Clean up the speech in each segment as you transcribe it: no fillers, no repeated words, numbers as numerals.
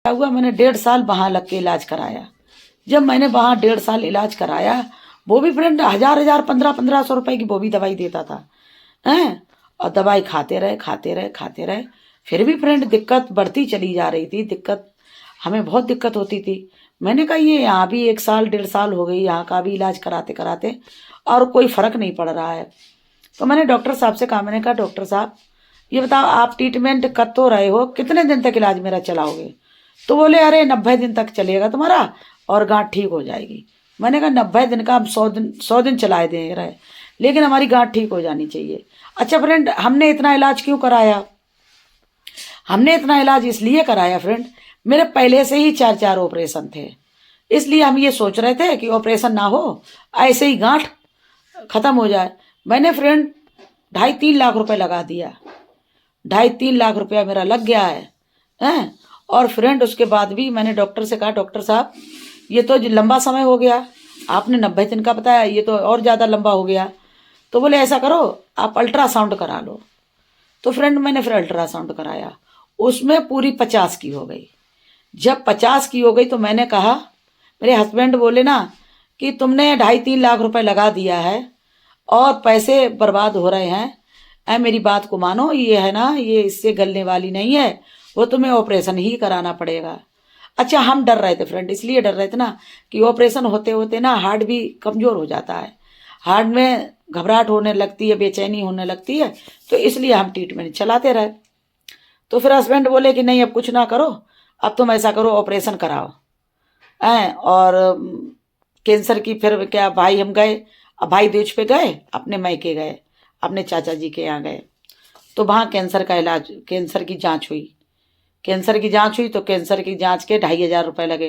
क्या हुआ, मैंने 1.5 साल वहाँ लग के इलाज कराया। जब मैंने वहाँ 1.5 साल इलाज कराया, वो भी फ्रेंड 1000 1500 रुपए की वो भी दवाई देता था हैं। और दवाई खाते रहे, फिर भी फ्रेंड दिक्कत बढ़ती चली जा रही थी। दिक्कत हमें बहुत दिक्कत होती थी। मैंने कहा ये यहाँ भी 1 साल 1.5 साल हो गई यहाँ का भी इलाज कराते कराते और कोई फर्क नहीं पड़ रहा है। तो मैंने डॉक्टर साहब से कहा, मैंने कहा डॉक्टर साहब ये बताओ आप ट्रीटमेंट कर तो रहे हो, कितने दिन तक इलाज मेरा चलाओगे? तो बोले अरे 90 दिन तक चलेगा तुम्हारा और गांठ ठीक हो जाएगी। मैंने कहा 90 दिन का हम 100 दिन चलाए दे रहे, लेकिन हमारी गांठ ठीक हो जानी चाहिए। अच्छा फ्रेंड, हमने इतना इलाज क्यों कराया? हमने इतना इलाज इसलिए कराया फ्रेंड, मेरे पहले से ही 4 ऑपरेशन थे, इसलिए हम ये सोच रहे थे कि ऑपरेशन ना हो, ऐसे ही गांठ खत्म हो जाए। मैंने फ्रेंड 2.5-3 लाख रुपए लगा दिया। 2.5-3 लाख रुपया मेरा लग गया है। और फ्रेंड उसके बाद भी मैंने डॉक्टर से कहा, डॉक्टर साहब ये तो लंबा समय हो गया, आपने 90 दिन का बताया, ये तो और ज़्यादा लंबा हो गया। तो बोले ऐसा करो आप अल्ट्रासाउंड करा लो। तो फ्रेंड मैंने फिर अल्ट्रासाउंड कराया, उसमें पूरी 50 की हो गई। जब 50 की हो गई तो मैंने कहा, मेरे हस्बैंड बोले ना कि तुमने 2.5-3 लाख रुपए लगा दिया है और पैसे बर्बाद हो रहे हैं, मेरी बात को मानो, ये है ना ये इससे गलने वाली नहीं है, वो तुम्हें ऑपरेशन ही कराना पड़ेगा। अच्छा हम डर रहे थे फ्रेंड, इसलिए डर रहे थे ना कि ऑपरेशन होते होते ना हार्ट भी कमज़ोर हो जाता है, हार्ट में घबराहट होने लगती है, बेचैनी होने लगती है, तो इसलिए हम ट्रीटमेंट चलाते रहे। तो फिर हस्बैंड बोले कि नहीं अब कुछ ना करो, अब तुम ऐसा करो ऑपरेशन कराओ। और कैंसर की फिर क्या भाई हम गए, अब भाई दूज पे गए, अपने मायके गए, अपने चाचा जी के यहाँ गए। तो वहाँ कैंसर का इलाज, कैंसर की जांच हुई। तो कैंसर की जांच के 2,500 रुपये लगे।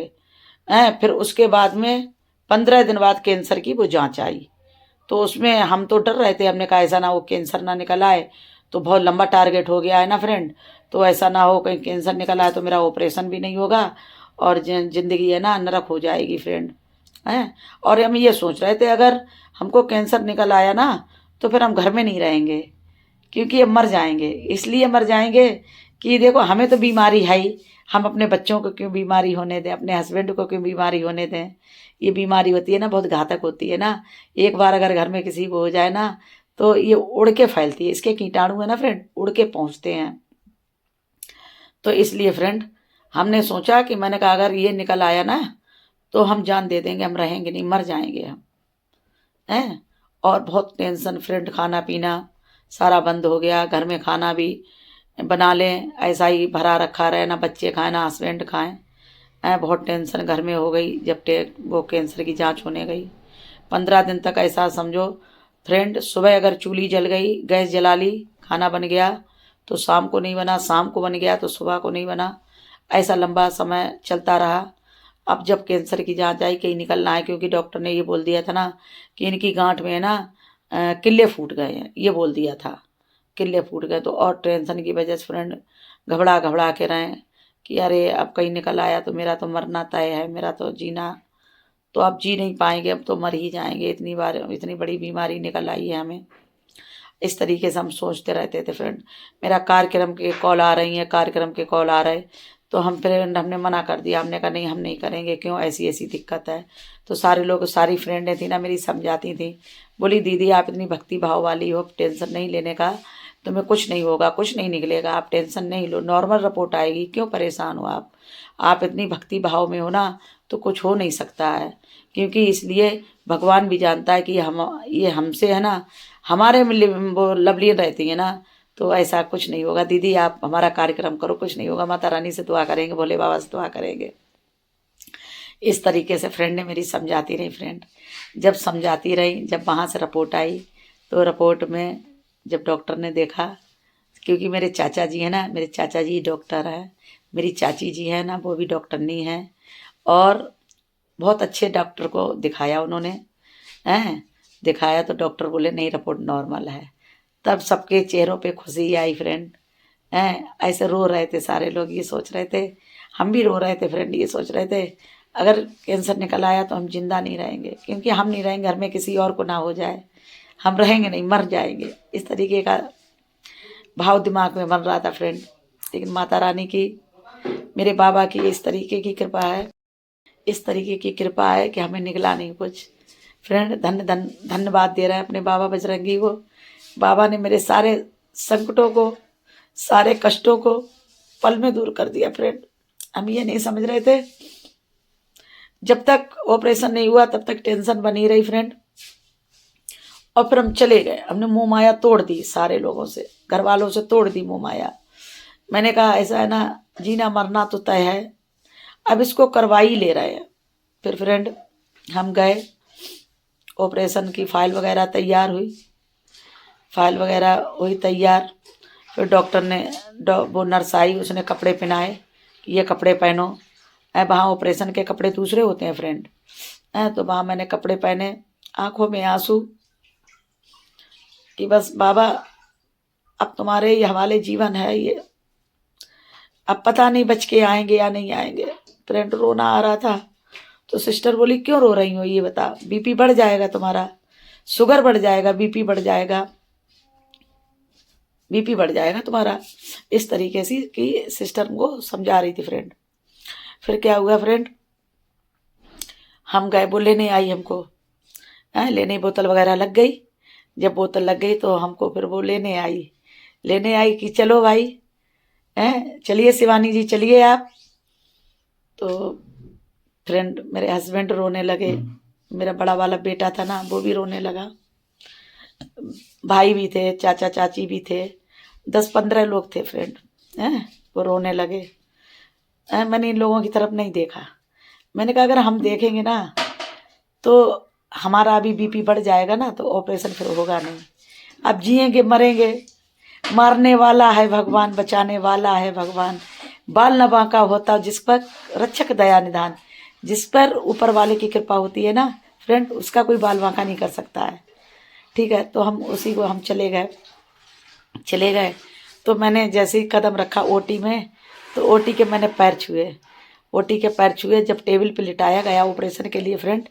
फिर उसके बाद में 15 दिन बाद कैंसर की वो जांच आई। तो उसमें हम तो डर रहे थे, हमने कहा ऐसा ना हो कैंसर ना निकल आए, तो बहुत लंबा टारगेट हो गया है ना फ्रेंड, तो ऐसा ना हो कहीं कैंसर निकल आए तो मेरा ऑपरेशन भी नहीं होगा और जिंदगी है ना नरक हो जाएगी फ्रेंड हैं। और हम ये सोच रहे थे अगर हमको कैंसर निकल आया ना तो फिर हम घर में नहीं रहेंगे, क्योंकि अब मर जाएंगे। इसलिए मर जाएंगे कि देखो हमें तो बीमारी है ही, हम अपने बच्चों को क्यों बीमारी होने दें, अपने हस्बैंड को क्यों बीमारी होने दें। ये बीमारी होती है ना बहुत घातक होती है ना, एक बार अगर घर में किसी को हो जाए ना तो ये उड़ के फैलती है, इसके कीटाणु है ना फ्रेंड उड़ के पहुंचते हैं। तो इसलिए फ्रेंड हमने सोचा कि मैंने कहा अगर ये निकल आया ना तो हम जान दे देंगे, हम रहेंगे नहीं, मर जाएंगे हम हैं। और बहुत टेंशन फ्रेंड, खाना पीना सारा बंद हो गया, घर में खाना भी बना लें ऐसा ही भरा रखा रहे, ना बच्चे खाएं ना हस्बैंड खाएं। बहुत टेंशन घर में हो गई जब वो कैंसर की जांच होने गई। 15 दिन तक ऐसा समझो फ्रेंड, सुबह अगर चूल्ही जल गई, गैस जला ली, खाना बन गया तो शाम को नहीं बना, शाम को बन गया तो सुबह को नहीं बना, ऐसा लंबा समय चलता रहा। अब जब कैंसर की जांच आई कहीं निकलना है, क्योंकि डॉक्टर ने ये बोल दिया था ना कि इनकी गांठ में है ना किले फूट गए हैं, ये बोल दिया था किले फूट गए। तो और टेंशन की वजह से फ्रेंड घबरा घबरा के रहे कि अरे अब कहीं निकल आया तो मेरा तो मरना तय है, मेरा तो जीना तो अब जी नहीं पाएंगे, अब तो मर ही जाएंगे, इतनी बार इतनी बड़ी बीमारी निकल आई है हमें। इस तरीके से हम सोचते रहते थे फ्रेंड। मेरा कार्यक्रम के कॉल आ रही हैं, कार्यक्रम के कॉल आ रहे, तो हम फ्रेंड हमने मना कर दिया, हमने कहा नहीं हम नहीं करेंगे, क्यों ऐसी ऐसी दिक्कत है। तो सारे लोग, सारी फ्रेंडें थी ना मेरी समझाती थी, बोली दीदी आप इतनी भक्ति भाव वाली हो, टेंशन नहीं लेने का, तुम्हें कुछ नहीं होगा, कुछ नहीं निकलेगा, आप टेंशन नहीं लो, नॉर्मल रिपोर्ट आएगी, क्यों परेशान हो आप इतनी भक्ति भाव में हो ना तो कुछ हो नहीं सकता है। क्योंकि इसलिए भगवान भी जानता है कि हम ये हमसे है ना हमारे वो लवलीन रहती है ना, तो ऐसा कुछ नहीं होगा दीदी, आप हमारा कार्यक्रम करो, कुछ नहीं होगा, माता रानी से दुआ करेंगे, भोले बाबा से दुआ करेंगे। इस तरीके से फ्रेंड ने मेरी समझाती रही फ्रेंड। जब समझाती रही, जब वहाँ से रिपोर्ट आई तो रिपोर्ट में जब डॉक्टर ने देखा, क्योंकि मेरे चाचा जी है ना, मेरे चाचा जी डॉक्टर है, मेरी चाची जी है ना वो भी डॉक्टरनी है, और बहुत अच्छे डॉक्टर को दिखाया उन्होंने हैं। दिखाया तो डॉक्टर बोले नहीं रिपोर्ट नॉर्मल है। तब सबके चेहरों पे खुशी आई फ्रेंड हैं, ऐसे रो रहे थे सारे लोग, ये सोच रहे थे, हम भी रो रहे थे फ्रेंड, ये सोच रहे थे अगर कैंसर निकल आया तो हम जिंदा नहीं रहेंगे, क्योंकि हम नहीं रहेंगे घर में किसी और को ना हो जाए, हम रहेंगे नहीं, मर जाएंगे। इस तरीके का भाव दिमाग में बन रहा था फ्रेंड। लेकिन माता रानी की मेरे बाबा की इस तरीके की कृपा है, इस तरीके की कृपा है कि हमें निकला नहीं कुछ। फ्रेंड धन्यवाद दे रहे हैं अपने बाबा बजरंगी को। बाबा ने मेरे सारे संकटों को, सारे कष्टों को पल में दूर कर दिया। फ्रेंड हम ये नहीं समझ रहे थे, जब तक ऑपरेशन नहीं हुआ तब तक टेंशन बनी रही फ्रेंड। और फिर हम चले गए, हमने मुंह माया तोड़ दी, सारे लोगों से, घर वालों से तोड़ दी मुंह माया। मैंने कहा ऐसा है ना, जीना मरना तो तय है, अब इसको करवा ही ले रहे हैं। फिर फ्रेंड हम गए, ऑपरेशन की फाइल वगैरह तैयार हुई, फाइल वगैरह हुई तैयार। फिर डॉक्टर ने वो नर्स आई, उसने कपड़े पहनाए कि ये कपड़े पहनो। वहाँ ऑपरेशन के कपड़े दूसरे होते हैं फ्रेंड। तो वहाँ मैंने कपड़े पहने, आंखों में आंसू कि बस बाबा अब तुम्हारे ही हवाले जीवन है ये, अब पता नहीं बच के आएंगे या नहीं आएंगे। फ्रेंड रोना आ रहा था तो सिस्टर बोली क्यों रो रही हो, ये बता, बीपी बढ़ जाएगा तुम्हारा, शुगर बढ़ जाएगा, बीपी बढ़ जाएगा, बीपी बढ़ जाएगा तुम्हारा। इस तरीके से कि सिस्टर को समझा रही थी फ्रेंड। फिर क्या हुआ फ्रेंड, हम गए, वो लेने आई हमको, लेने बोतल वगैरह लग गई। जब बोतल लग गई तो हमको फिर वो लेने आई कि चलो भाई, चलिए शिवानी जी चलिए आप। तो फ्रेंड मेरे हस्बैंड रोने लगे, मेरा बड़ा वाला बेटा था ना वो भी रोने लगा, भाई भी थे, चाचा चाची भी थे, 10-15 लोग थे फ्रेंड, वो रोने लगे। मैंने इन लोगों की तरफ नहीं देखा। मैंने कहा अगर हम देखेंगे ना तो हमारा अभी बीपी बढ़ जाएगा ना तो ऑपरेशन फिर होगा नहीं। अब जिएंगे मरेंगे, मारने वाला है भगवान, बचाने वाला है भगवान। बाल न बांका होता जिस पर रक्षक दया निधान, जिस पर ऊपर वाले की कृपा होती है ना फ्रेंड, उसका कोई बाल बांका नहीं कर सकता है। ठीक है, तो हम उसी को हम चले गए। तो मैंने जैसे ही कदम रखा ओटी में, तो ओटी के मैंने पैर छुए, जब टेबल पे लिटाया गया ऑपरेशन के लिए फ्रेंड,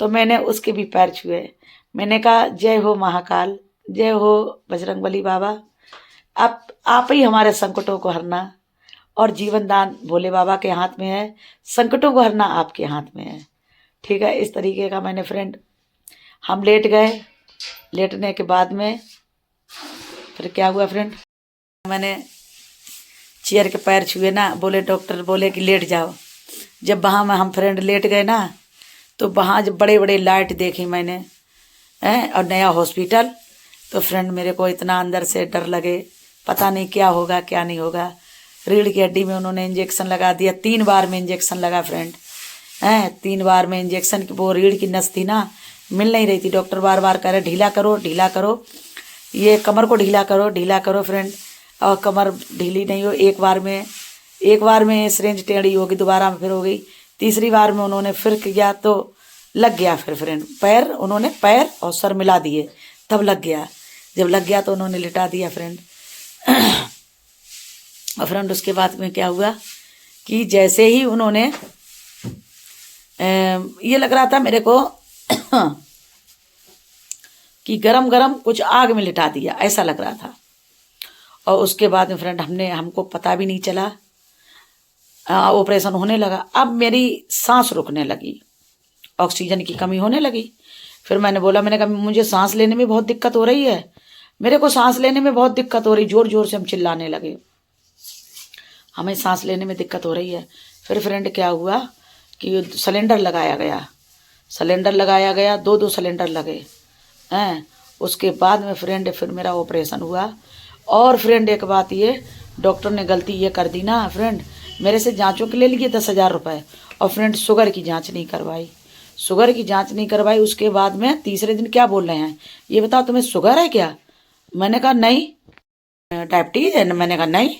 तो मैंने उसके भी पैर छुए। मैंने कहा जय हो महाकाल, जय हो बजरंगबली बाबा, आप ही हमारे संकटों को हरना, और जीवन दान भोले बाबा के हाथ में है, संकटों को हरना आपके हाथ में है। ठीक है, इस तरीके का मैंने फ्रेंड, हम लेट गए। लेटने के बाद में फिर क्या हुआ फ्रेंड, मैंने चेयर के पैर छुए ना, बोले डॉक्टर बोले कि लेट जाओ। जब वहाँ में हम फ्रेंड लेट गए ना, तो वहाँ जब बड़े बड़े लाइट देखी मैंने, और नया हॉस्पिटल, तो फ्रेंड मेरे को इतना अंदर से डर लगे, पता नहीं क्या होगा क्या नहीं होगा। रीढ़ की हड्डी में उन्होंने इंजेक्शन लगा दिया, 3 बार में इंजेक्शन लगा फ्रेंड, 3 बार में इंजेक्शन की, वो रीढ़ की नस थी ना, मिल नहीं रही थी। डॉक्टर बार बार कह रहे ढीला करो, ये कमर को ढीला करो फ्रेंड, और कमर ढीली नहीं हो। एक बार में सिरिंज टेढ़ी होगी, दोबारा में फिर हो गई, तीसरी बार में उन्होंने फिर किया तो लग गया। फिर फ्रेंड उन्होंने पैर और सर मिला दिए, तब लग गया। जब लग गया तो उन्होंने लिटा दिया फ्रेंड। और फ्रेंड उसके बाद में क्या हुआ कि जैसे ही उन्होंने ये लग रहा था मेरे को कि गरम गरम कुछ आग में लिटा दिया, ऐसा लग रहा था। और उसके बाद में फ्रेंड हमको पता भी नहीं चला, ऑपरेशन होने लगा। अब मेरी सांस रुकने लगी, ऑक्सीजन की कमी होने लगी। फिर मैंने कहा मुझे सांस लेने में बहुत दिक्कत हो रही है, मेरे को सांस लेने में बहुत दिक्कत हो रही। जोर जोर से हम चिल्लाने लगे, हमें सांस लेने में दिक्कत हो रही है। फिर फ्रेंड क्या हुआ कि सिलेंडर लगाया गया, 2 सिलेंडर लगे हैं। उसके बाद में फ्रेंड फिर मेरा ऑपरेशन हुआ। और फ्रेंड एक बात, ये डॉक्टर ने गलती ये कर दी ना फ्रेंड, मेरे से जांचों के ले लिए 10,000 रुपये, और फ्रेंड शुगर की जांच नहीं करवाई। उसके बाद में तीसरे दिन क्या बोल रहे हैं, ये बताओ तुम्हें शुगर है क्या? मैंने कहा नहीं। डायबिटीज है? मैंने कहा नहीं।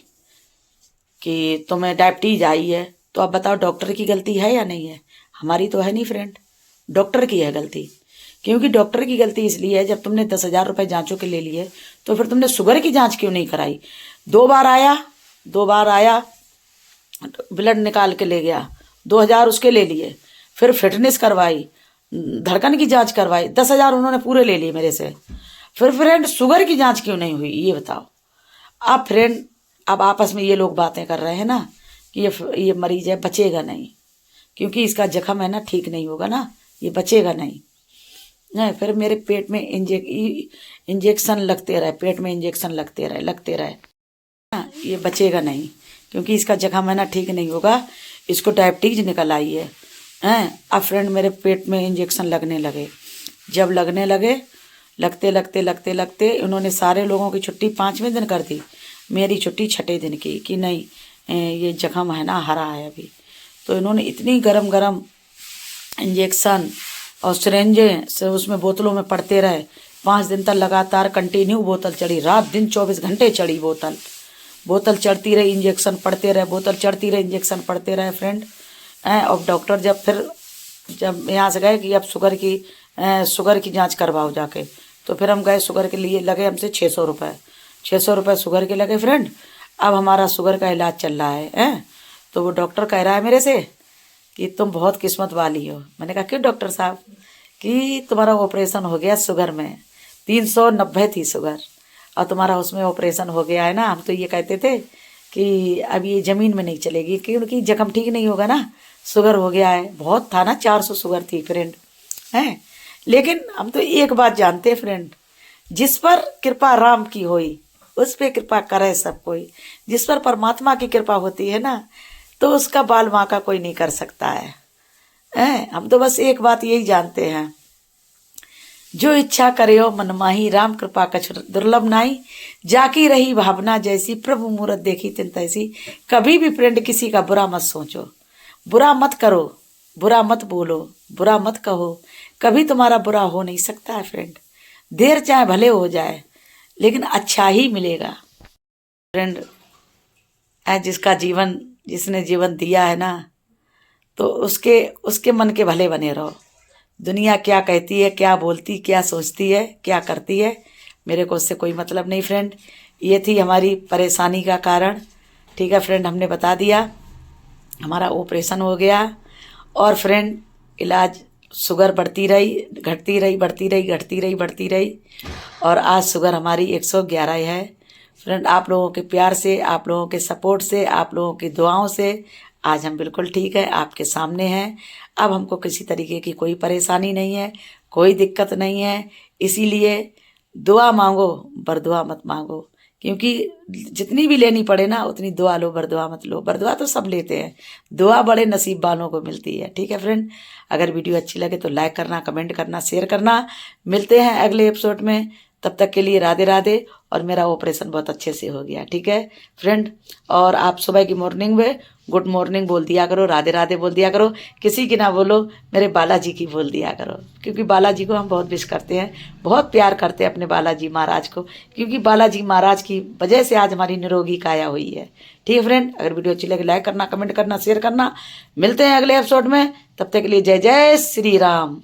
कि तुम्हें डायबिटीज आई है, तो अब बताओ डॉक्टर की गलती है या नहीं है? हमारी तो है नहीं फ्रेंड, डॉक्टर की है गलती। क्योंकि डॉक्टर की गलती इसलिए है, जब तुमने 10,000 रुपये जांचों के ले लिए तो फिर तुमने शुगर की जांच क्यों नहीं कराई? 2 बार आया, ब्लड निकाल के ले गया, 2,000 उसके ले लिए, फिर फिटनेस करवाई, धड़कन की जांच करवाई, 10,000 उन्होंने पूरे ले लिए मेरे से। फिर फ्रेंड शुगर की जांच क्यों नहीं हुई, ये बताओ। अब फ्रेंड अब आपस में ये लोग बातें कर रहे हैं ना कि ये मरीज है, बचेगा नहीं, क्योंकि इसका जख्म है ना ठीक नहीं होगा ना, ये बचेगा नहीं। नहीं, फिर मेरे पेट में इंजेक्शन लगते रहे, पेट में इंजेक्शन लगते रहे हाँ, ये बचेगा नहीं, क्योंकि इसका जख्म है ना ठीक नहीं होगा, इसको डायबिटीज निकल आई है। अब फ्रेंड मेरे पेट में इंजेक्शन लगने लगे। जब लगने लगे, लगते उन्होंने सारे लोगों की छुट्टी 5वें दिन कर दी, मेरी छुट्टी 6ठे दिन की, कि नहीं ये जख्म है ना हरा है अभी। तो इन्होंने इतनी गरम इंजेक्शन और सिरेंजे से उसमें बोतलों में पड़ते रहे। 5 दिन तक लगातार कंटिन्यू बोतल चढ़ी, रात दिन 24 घंटे चढ़ी बोतल चढ़ती रही, इंजेक्शन पड़ते रहे, बोतल चढ़ती रही, इंजेक्शन पड़ते रहे फ्रेंड। और डॉक्टर जब यहाँ से गए कि अब शुगर की जांच करवाओ जाके, तो फिर हम गए, शुगर के लिए लगे हमसे 600 रुपये, 600 रुपये शुगर के लगे फ्रेंड। अब हमारा शुगर का इलाज चल रहा है। तो वो डॉक्टर कह रहा है मेरे से कि तुम बहुत किस्मत वाली हो। मैंने कहा क्यों डॉक्टर साहब? कि तुम्हारा ऑपरेशन हो गया शुगर में, 390 थी शुगर, और तुम्हारा उसमें ऑपरेशन हो गया है ना। हम तो ये कहते थे कि अब ये ज़मीन में नहीं चलेगी, क्योंकि जख्म ठीक नहीं होगा ना, शुगर हो गया है। बहुत था ना, 400 शुगर थी फ्रेंड हैं। लेकिन हम तो एक बात जानते फ्रेंड, जिस पर कृपा राम की होई उस पे कृपा करे सब कोई। जिस पर परमात्मा की कृपा होती है ना, तो उसका बाल बांका कोई नहीं कर सकता है। हम तो बस एक बात यही जानते हैं, जो इच्छा करे हो मन माही, राम कृपा कछु दुर्लभ नाई, जाकी रही भावना जैसी, प्रभु मूरत देखी तिन तैसी। कभी भी फ्रेंड किसी का बुरा मत सोचो, बुरा मत करो, बुरा मत बोलो, बुरा मत कहो, कभी तुम्हारा बुरा हो नहीं सकता है फ्रेंड। देर चाहे भले हो जाए, लेकिन अच्छा ही मिलेगा फ्रेंड। जिसने जीवन दिया है ना, तो उसके मन के भले बने रहो। दुनिया क्या कहती है, क्या बोलती, क्या सोचती है, क्या करती है, मेरे को उससे कोई मतलब नहीं फ्रेंड। ये थी हमारी परेशानी का कारण। ठीक है फ्रेंड, हमने बता दिया, हमारा ऑपरेशन हो गया। और फ्रेंड इलाज, शुगर बढ़ती रही, बढ़ती रही, और आज शुगर हमारी 111 है फ्रेंड। आप लोगों के प्यार से, आप लोगों के सपोर्ट से, आप लोगों की दुआओं से आज हम बिल्कुल ठीक है, आपके सामने हैं। अब हमको किसी तरीके की कोई परेशानी नहीं है, कोई दिक्कत नहीं है। इसीलिए दुआ मांगो, बरदुआ मत मांगो, क्योंकि जितनी भी लेनी पड़े ना उतनी दुआ लो, बरदुआ मत लो। बरदुआ तो सब लेते हैं, दुआ बड़े नसीब वालों को मिलती है। ठीक है फ्रेंड, अगर वीडियो अच्छी लगे तो लाइक करना, कमेंट करना, शेयर करना। मिलते हैं अगले एपिसोड में, तब तक के लिए राधे राधे। और मेरा ऑपरेशन बहुत अच्छे से हो गया, ठीक है फ्रेंड। और आप सुबह की मॉर्निंग में गुड मॉर्निंग बोल दिया करो, राधे राधे बोल दिया करो, किसी की ना बोलो, मेरे बालाजी की बोल दिया करो, क्योंकि बालाजी को हम बहुत विश करते हैं, बहुत प्यार करते हैं अपने बालाजी महाराज को, क्योंकि बालाजी महाराज की वजह से आज हमारी निरोगी काया हुई है। ठीक है फ्रेंड, अगर वीडियो अच्छी लगे लाइक करना, कमेंट करना, शेयर करना। मिलते हैं अगले एपिसोड में, तब तक के लिए जय जय श्री राम।